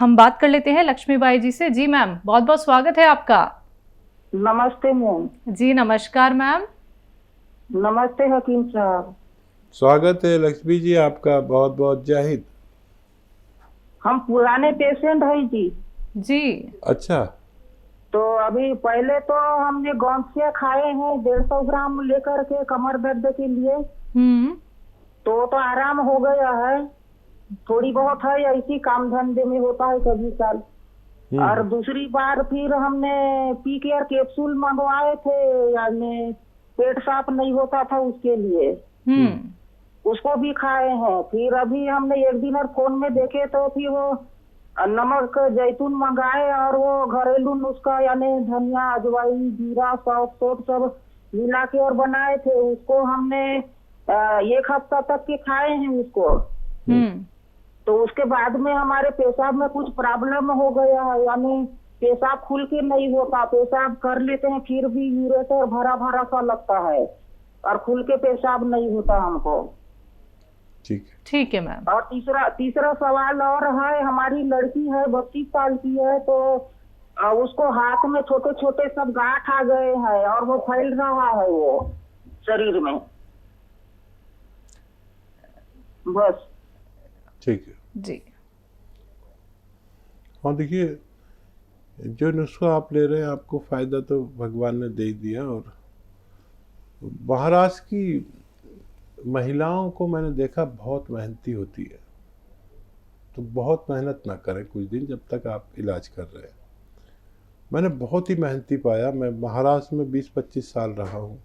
हम बात कर लेते हैं लक्ष्मीबाई जी से। जी मैम, बहुत बहुत स्वागत है आपका। नमस्ते मैम। जी नमस्कार मैम। नमस्ते हकीम साहब। स्वागत है लक्ष्मी जी आपका, बहुत बहुत जय हिंद। हम पुराने पेशेंट है जी। जी अच्छा, तो अभी पहले तो हमने गौंसिया खाए हैं 150 ग्राम लेकर के कमर दर्द के लिए। तो आराम हो गया है। थोड़ी बहुत है ऐसी काम धंधे में होता है कभी साल। और दूसरी बार फिर हमने पी केयर कैप्सूल मंगवाए थे, यानी पेट साफ नहीं होता था उसके लिए। उसको भी खाए हैं। फिर अभी हमने एक दिन और फोन में देखे तो फिर वो नमक जैतून मंगाए और वो घरेलू नुस्खा यानी धनिया अजवाइन जीरा सौंफ सोप सब मिला के और बनाए थे। उसको हमने 1 हफ्ता तक के खाए हैं उसको। तो उसके बाद में हमारे पेशाब में कुछ प्रॉब्लम हो गया है, यानी पेशाब खुल के नहीं होता। पेशाब कर लेते हैं फिर भी यूरेटर भरा भरा सा लगता है और खुल के पेशाब नहीं होता हमको। ठीक है मैम। और तीसरा सवाल और है, हमारी लड़की है 32 साल की है, तो उसको हाथ में छोटे छोटे सब गांठ आ गए हैं और वो फैल रहा है वो शरीर में। बस ठीक है जी। हाँ देखिए, जो नुस्खा आप ले रहे हैं आपको फ़ायदा तो भगवान ने दे ही दिया। और महाराष्ट्र की महिलाओं को मैंने देखा बहुत मेहनती होती है, तो बहुत मेहनत ना करें कुछ दिन जब तक आप इलाज कर रहे हैं। मैंने बहुत ही मेहनती पाया। मैं महाराष्ट्र में 20-25 साल रहा हूँ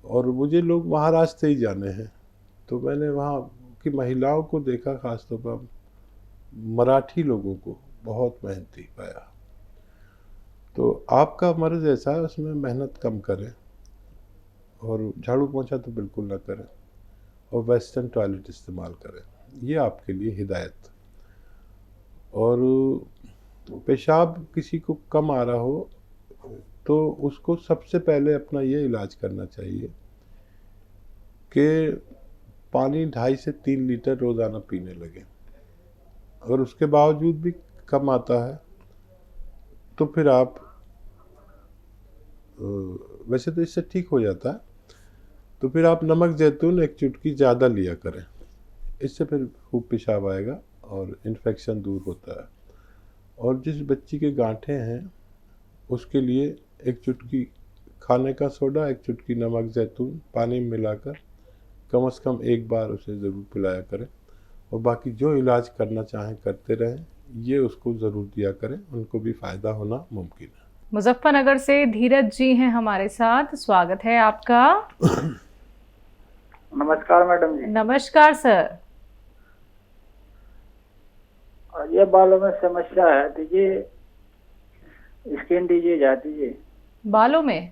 और मुझे लोग महाराष्ट्र से ही जाने हैं। तो मैंने वहाँ की महिलाओं को देखा, खासतौर पर मराठी लोगों को बहुत मेहनती पाया। तो आपका मर्ज ऐसा है, उसमें मेहनत कम करें और झाड़ू पोंछा तो बिल्कुल ना करें और वेस्टर्न टॉयलेट इस्तेमाल करें, ये आपके लिए हिदायत। और पेशाब किसी को कम आ रहा हो तो उसको सबसे पहले अपना ये इलाज करना चाहिए कि पानी 2.5 से 3 लीटर रोज़ाना पीने लगे। अगर उसके बावजूद भी कम आता है तो फिर आप वैसे तो इससे ठीक हो जाता है, तो फिर आप नमक जैतून 1 चुटकी ज़्यादा लिया करें। इससे फिर खूब पेशाब आएगा और इन्फेक्शन दूर होता है। और जिस बच्ची के गांठें हैं उसके लिए 1 चुटकी खाने का सोडा, 1 चुटकी नमक जैतून पानी में मिलाकर कम से कम 1 बार उसे ज़रूर पिलाया करें। और बाकी जो इलाज करना चाहें करते रहें, ये उसको ज़रूर दिया करें, उनको भी फ़ायदा होना मुमकिन है। मुजफ्फरनगर से धीरज जी हैं हमारे साथ, स्वागत है आपका। नमस्कार मैडम जी। नमस्कार सर। ये बालों में समस्या है, दीजिए स्किन डिजीज है दीजिए। बालों में?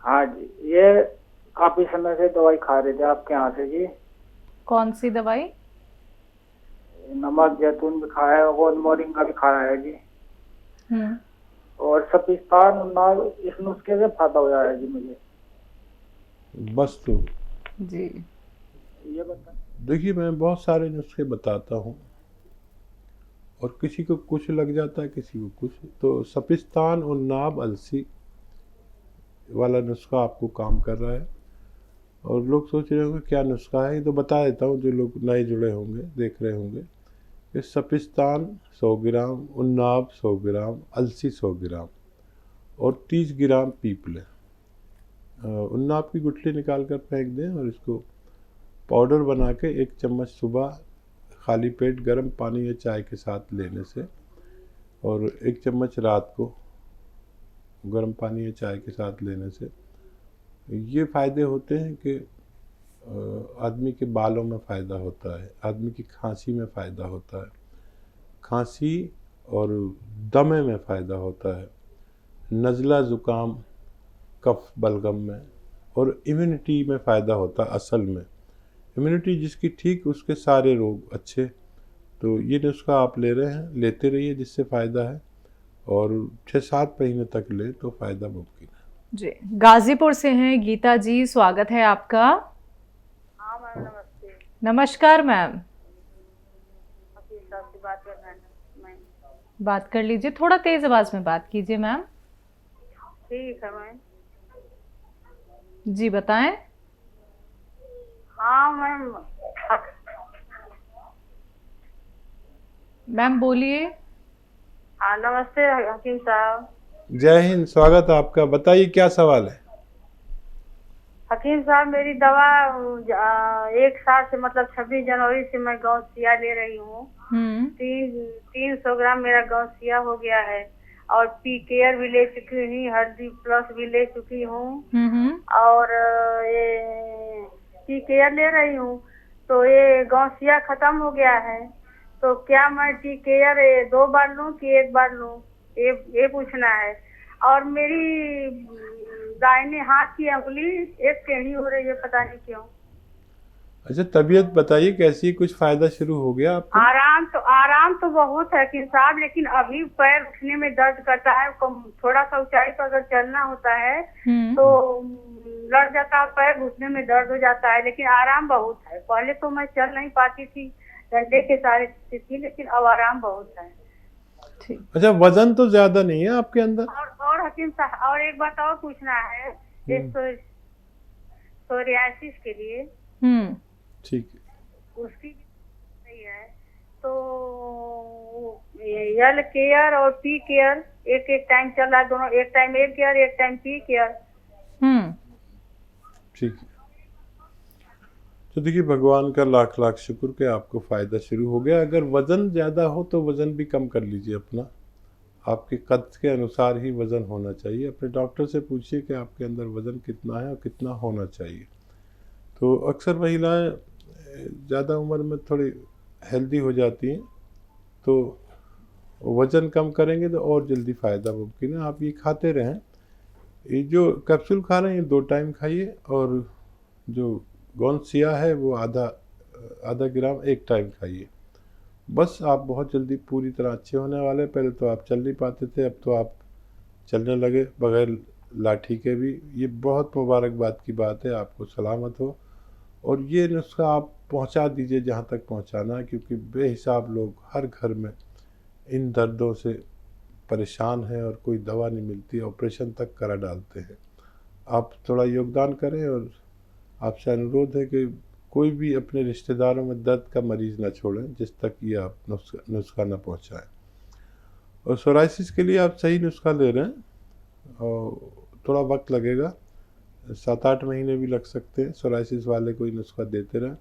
हाँ जी, ये काफी समय से दवाई खा रहे थे आपके यहाँ से जी। कौन सी दवाई? नमक जैतून भी खाया है और मोरिंगा भी खाया है जी। और सपिस्तान नाग, इस नुस्खे से फायदा हो जाए जी मुझे। बस तो जी ये बता। देखिए, मैं बहुत सारे नुस्खे बताता हूँ और किसी को कुछ लग जाता है, किसी को कुछ। तो सपिस्तान और नाब अलसी वाला नुस्खा आपको काम कर रहा है। और लोग सोच रहे होंगे क्या नुस्खा है, ये तो बता देता हूँ जो लोग नए जुड़े होंगे, देख रहे होंगे कि सपिस्तान 100 ग्राम, उन्नाब 100 ग्राम, अलसी 100 ग्राम और 30 ग्राम पीप लें। उन्नाब की गुठली निकाल कर फेंक दें और इसको पाउडर बना के 1 चम्मच सुबह खाली पेट गर्म पानी या चाय के साथ लेने से, और 1 चम्मच रात को गर्म पानी या चाय के साथ लेने से ये फ़ायदे होते हैं कि आदमी के बालों में फ़ायदा होता है, आदमी की खांसी में फ़ायदा होता है, खांसी और दमे में फ़ायदा होता है, नज़ला ज़ुकाम कफ बलगम में, और इम्यूनिटी में फ़ायदा होता है। असल में इम्यूनिटी जिसकी ठीक, उसके सारे रोग अच्छे। तो ये नुस्खा आप ले रहे हैं, लेते रहिए, जिससे फ़ायदा है, और 6-7 महीने तक ले तो फ़ायदा मुमकिन है जी। गाजीपुर से हैं गीता जी, स्वागत है आपका। हाँ मैम, नमस्ते। नमस्कार मैम। हकीम साहब से बात करना है। मैम। बात कर लीजिए, थोड़ा तेज आवाज में बात कीजिए मैम। ठीक है मैम। जी बताएं। हाँ मैम। मैम बोलिए। हाँ नमस्ते हकीम साहब। जय हिंद, स्वागत है आपका। बताइए क्या सवाल है। हकीम साहब मेरी दवा 1 साल से मतलब 26 जनवरी से मैं गौसिया ले रही हूँ। 300 ग्राम मेरा गौसिया हो गया है और पी केयर भी ले चुकी हूँ, हल्दी प्लस भी ले चुकी हूँ और ये पी केयर ले रही हूँ। तो ये गौसिया खत्म हो गया है, तो क्या मैं टी केयर 2 बार लूं कि 1 बार लूं, ये पूछना है। और मेरी दाहिने हाथ की अंगुली एक टेढ़ी हो रही है, पता नहीं क्यों। अच्छा, तबीयत बताइए कैसी, कुछ फायदा शुरू हो गया आपको? आराम तो बहुत है हकीम साहब, लेकिन अभी पैर उठने में दर्द करता है। थोड़ा सा ऊंचाई पर अगर चलना होता है तो लड़ जाता है, पैर घुटने में दर्द हो जाता है, लेकिन आराम बहुत है। पहले तो मैं चल नहीं पाती थी, डंडे के सारे थी, लेकिन अब आराम बहुत है। अच्छा, वजन तो ज्यादा नहीं है आपके अंदर? और हकीम साहब और एक बात और पूछना है, सोरियासिस के लिए। ठीक है, उसकी सही है तो यल केयर और पी केयर एक टाइम चल रहा है, दोनों एक टाइम एल केयर एक टाइम पी केयर। ठीक है। तो देखिए, भगवान का लाख लाख शुक्र कि आपको फ़ायदा शुरू हो गया। अगर वज़न ज़्यादा हो तो वज़न भी कम कर लीजिए अपना। आपके कद के अनुसार ही वज़न होना चाहिए। अपने डॉक्टर से पूछिए कि आपके अंदर वज़न कितना है और कितना होना चाहिए। तो अक्सर महिलाएं ज़्यादा उम्र में थोड़ी हेल्दी हो जाती हैं, तो वज़न कम करेंगे तो और जल्दी फ़ायदा मुमकिन है। आप ये खाते रहें, ये जो कैप्सूल खा रहे हैं ये 2 टाइम खाइए, और जो गौनसिया है वो आधा ग्राम 1 टाइम खाइए। बस आप बहुत जल्दी पूरी तरह अच्छे होने वाले। पहले तो आप चल नहीं पाते थे, अब तो आप चलने लगे बगैर लाठी के भी। ये बहुत मुबारकबाद की बात है, आपको सलामत हो। और ये नुस्खा आप पहुंचा दीजिए जहां तक पहुंचाना है, क्योंकि बेहिसाब लोग हर घर में इन दर्दों से परेशान हैं और कोई दवा नहीं मिलती, ऑपरेशन तक करा डालते हैं। आप थोड़ा योगदान करें, और आपसे अनुरोध है कि कोई भी अपने रिश्तेदारों में दर्द का मरीज़ ना छोड़ें जिस तक ये आप नुस्खा ना पहुंचाएं। और सोराइसिस के लिए आप सही नुस्खा ले रहे हैं, और थोड़ा वक्त लगेगा, 7-8 महीने भी लग सकते हैं। सोराइसिस वाले कोई नुस्खा देते रहें।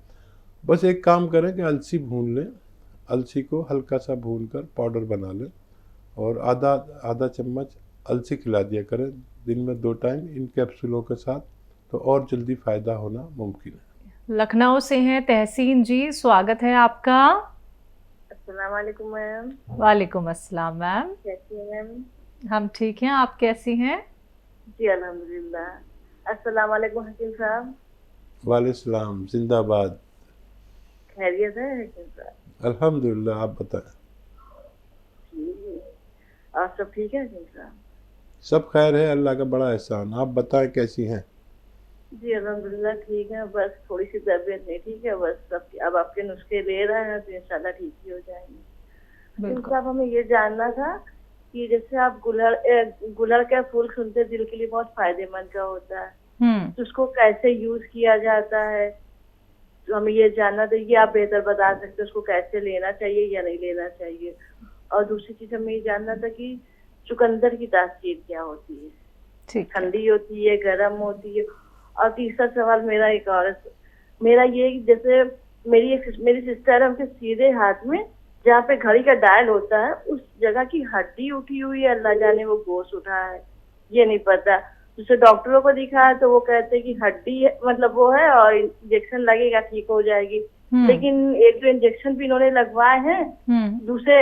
बस एक काम करें कि अलसी भून लें, अलसी को हल्का सा भून कर पाउडर बना लें, और आधा चम्मच अलसी खिला दिया करें दिन में 2 टाइम इन कैप्सूलों के साथ, तो और जल्दी फ़ायदा होना मुमकिन है। लखनऊ से हैं तहसीन जी, स्वागत है आपका। अस्सलाम वालेकुम मैम। वालेकुम अस्सलाम मैम। कैसी हैं मैम? हम ठीक हैं, आप कैसी हैं? जी अल्हम्दुलिल्लाह। अस्सलाम वालेकुम हकीम साहब। वालेकुम, जिंदाबाद। खैरियत है हकीम साहब? अल्हम्दुलिल्लाह, आप बताएं। और सब ठीक है हकीम साहब? सब खैर है, अल्लाह का बड़ा एहसान। आप बताएं कैसी हैं? जी अल्हम्दुलिल्लाह ठीक है, बस थोड़ी सी तबीयत नहीं ठीक है, बस अब आपके नुस्खे ले रहे हैं तो इंशाल्लाह ठीक ही हो जाएंगे। हकीम साहब हमें ये जानना था कि जैसे आप गुलर का फूल सुनते दिल के लिए बहुत फायदेमंद का होता है, तो उसको कैसे यूज किया जाता है, तो हमें ये जानना था। ये आप बेहतर बता सकते हैं उसको कैसे लेना चाहिए या नहीं लेना चाहिए। और दूसरी चीज हमें ये जानना था कि चुकंदर की तासीर क्या होती है, ठंडी होती है, गर्म होती है। और तीसरा सवाल मेरा ये जैसे मेरी सिस्टर है, उनके सीधे हाथ में जहाँ पे घड़ी का डायल होता है उस जगह की हड्डी उठी हुई है, अल्लाह जाने वो गोश उठा है, ये नहीं पता। दूसरे डॉक्टरों को दिखाया तो वो कहते हैं कि हड्डी है, मतलब वो है और इंजेक्शन लगेगा ठीक हो जाएगी। लेकिन एक जो इंजेक्शन भी इन्होंने लगवाए हैं दूसरे,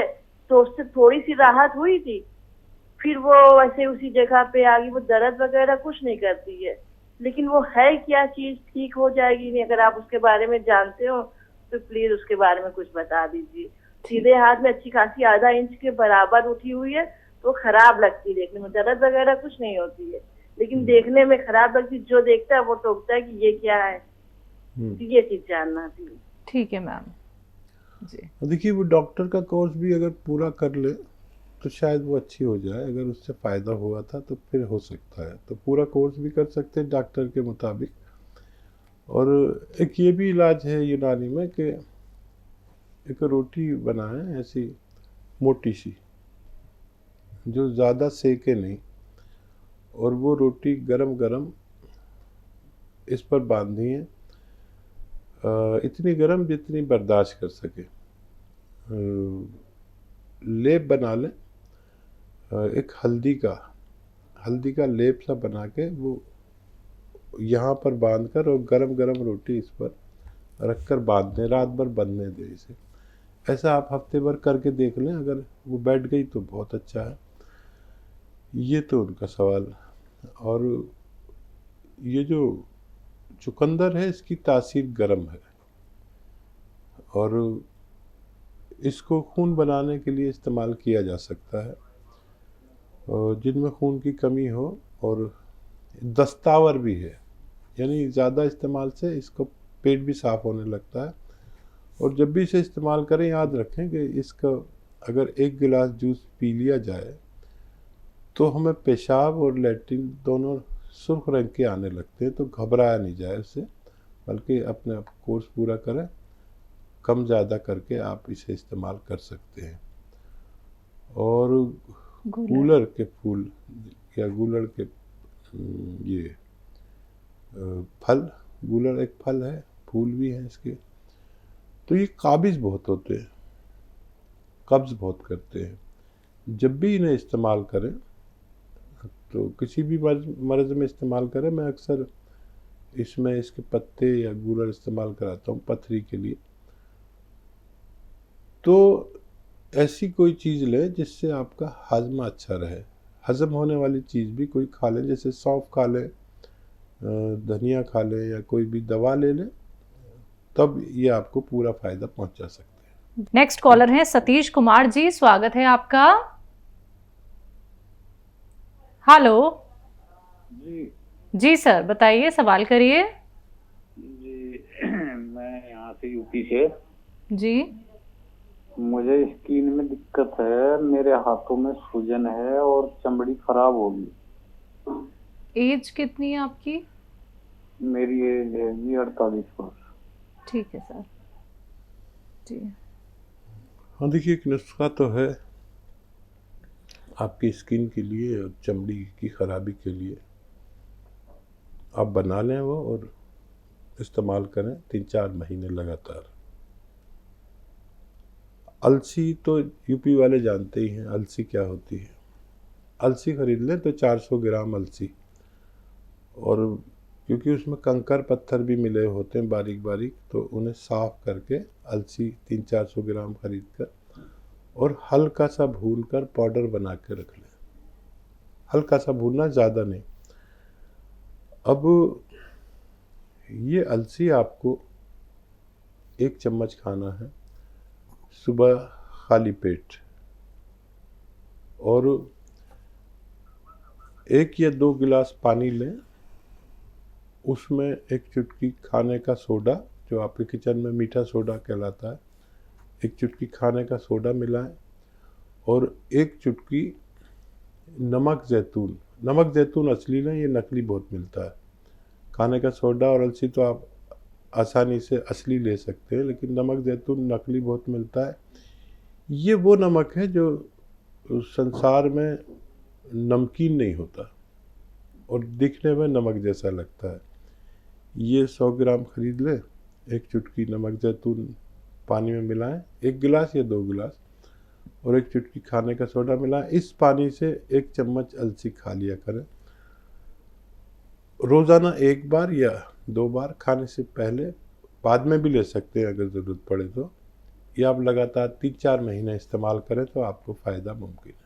तो उससे थोड़ी सी राहत हुई थी, फिर वो वैसे उसी जगह पे आ गई। वो दर्द वगैरह कुछ नहीं करती है, लेकिन वो है क्या चीज, ठीक हो जाएगी नहीं? अगर आप उसके बारे में जानते हो तो प्लीज उसके बारे में कुछ बता दीजिए। सीधे हाथ में अच्छी खासी आधा इंच के बराबर उठी हुई है, तो खराब लगती है देखने में, दर्द वगैरह कुछ नहीं होती है, लेकिन देखने में खराब लगती। जो देखता है वो टोकता है कि ये क्या है। तो ये चीज जानना थी। ठीक है मैम। जी। देखिए वो डॉक्टर का कोर्स भी अगर पूरा कर ले तो शायद वो अच्छी हो जाए, अगर उससे फ़ायदा हुआ था तो फिर हो सकता है, तो पूरा कोर्स भी कर सकते हैं डॉक्टर के मुताबिक। और एक ये भी इलाज है यूनानी में कि एक रोटी बनाएं ऐसी मोटी सी, जो ज़्यादा सेके नहीं, और वो रोटी गरम गरम इस पर बांधी है, इतनी गरम जितनी बर्दाश्त कर सके। लेप बना लें, एक हल्दी का लेप सा बना के वो यहाँ पर बांध कर और गरम गरम रोटी इस पर रख कर बांध दें, रात भर बंधने दें इसे। ऐसा आप हफ्ते भर करके देख लें, अगर वो बैठ गई तो बहुत अच्छा है। ये तो उनका सवाल। और ये जो चुकंदर है इसकी तासीर गर्म है, और इसको खून बनाने के लिए इस्तेमाल किया जा सकता है, और जिनमें खून की कमी हो, और दस्तावर भी है, यानी ज़्यादा इस्तेमाल से इसको पेट भी साफ़ होने लगता है। और जब भी इसे इस्तेमाल करें याद रखें कि इसका अगर 1 गिलास जूस पी लिया जाए तो हमें पेशाब और लैट्रिन दोनों सुर्ख रंग के आने लगते हैं, तो घबराया नहीं जाए उससे, बल्कि अपने कोर्स पूरा करें, कम ज़्यादा करके आप इसे इस्तेमाल कर सकते हैं। और गूलर के फूल या गूलर के ये फल, गूलर एक फल है, फूल भी हैं इसके, तो ये काबिज़ बहुत होते हैं, कब्ज़ बहुत करते हैं। जब भी इन्हें इस्तेमाल करें तो किसी भी मर्ज़ में इस्तेमाल करें, मैं अक्सर इसमें इसके पत्ते या गूलर इस्तेमाल कराता हूँ पथरी के लिए। तो ऐसी कोई चीज़ लें जिससे आपका हाजमा अच्छा रहे, हज़म होने वाली चीज़ भी कोई खा लें, जैसे सौंफ खा लें, धनिया खा लें, या कोई भी दवा ले लें, तब ये आपको पूरा फ़ायदा पहुंचा सकते हैं। नेक्स्ट कॉलर हैं सतीश कुमार जी, स्वागत है आपका। हेलो जी जी सर, बताइए, सवाल करिए। जी मैं यहाँ से यूपी से। जी। मुझे स्किन में दिक्कत है, मेरे हाथों में सूजन है और चमड़ी खराब होगी। एज कितनी है आपकी? मेरी एज है जी 48 वर्ष। ठीक है सर जी। हाँ देखिए, एक नुस्खा तो है आपकी स्किन के लिए और चमड़ी की खराबी के लिए, आप बना लें वो और इस्तेमाल करें 3-4 महीने लगातार। अलसी तो यूपी वाले जानते ही हैं अलसी क्या होती है। अलसी खरीद लें तो 400 ग्राम अलसी, और क्योंकि उसमें कंकर पत्थर भी मिले होते हैं बारीक बारीक, तो उन्हें साफ़ करके अलसी 300-400 ग्राम खरीद कर और हल्का सा भून कर पाउडर बना के रख लें। हल्का सा भूनना, ज़्यादा नहीं। अब ये अलसी आपको 1 चम्मच खाना है सुबह खाली पेट, और 1 या 2 गिलास पानी लें, उसमें 1 चुटकी खाने का सोडा, जो आपके किचन में मीठा सोडा कहलाता है, 1 चुटकी खाने का सोडा मिलाएं, और 1 चुटकी नमक जैतून। नमक जैतून असली ना, ये नकली बहुत मिलता है। खाने का सोडा और अलसी तो आप आसानी से असली ले सकते हैं, लेकिन नमक जैतून नकली बहुत मिलता है। ये वो नमक है जो संसार में नमकीन नहीं होता और दिखने में नमक जैसा लगता है। ये 100 ग्राम खरीद लें, 1 चुटकी नमक जैतून पानी में मिलाएं, 1 गिलास या 2 गिलास, और 1 चुटकी खाने का सोडा मिलाएं। इस पानी से 1 चम्मच अलसी खा लिया करें रोज़ाना 1 बार या 2 बार, खाने से पहले, बाद में भी ले सकते हैं अगर ज़रूरत पड़े तो। ये आप लगातार 3-4 महीने इस्तेमाल करें तो आपको फ़ायदा मुमकिन है।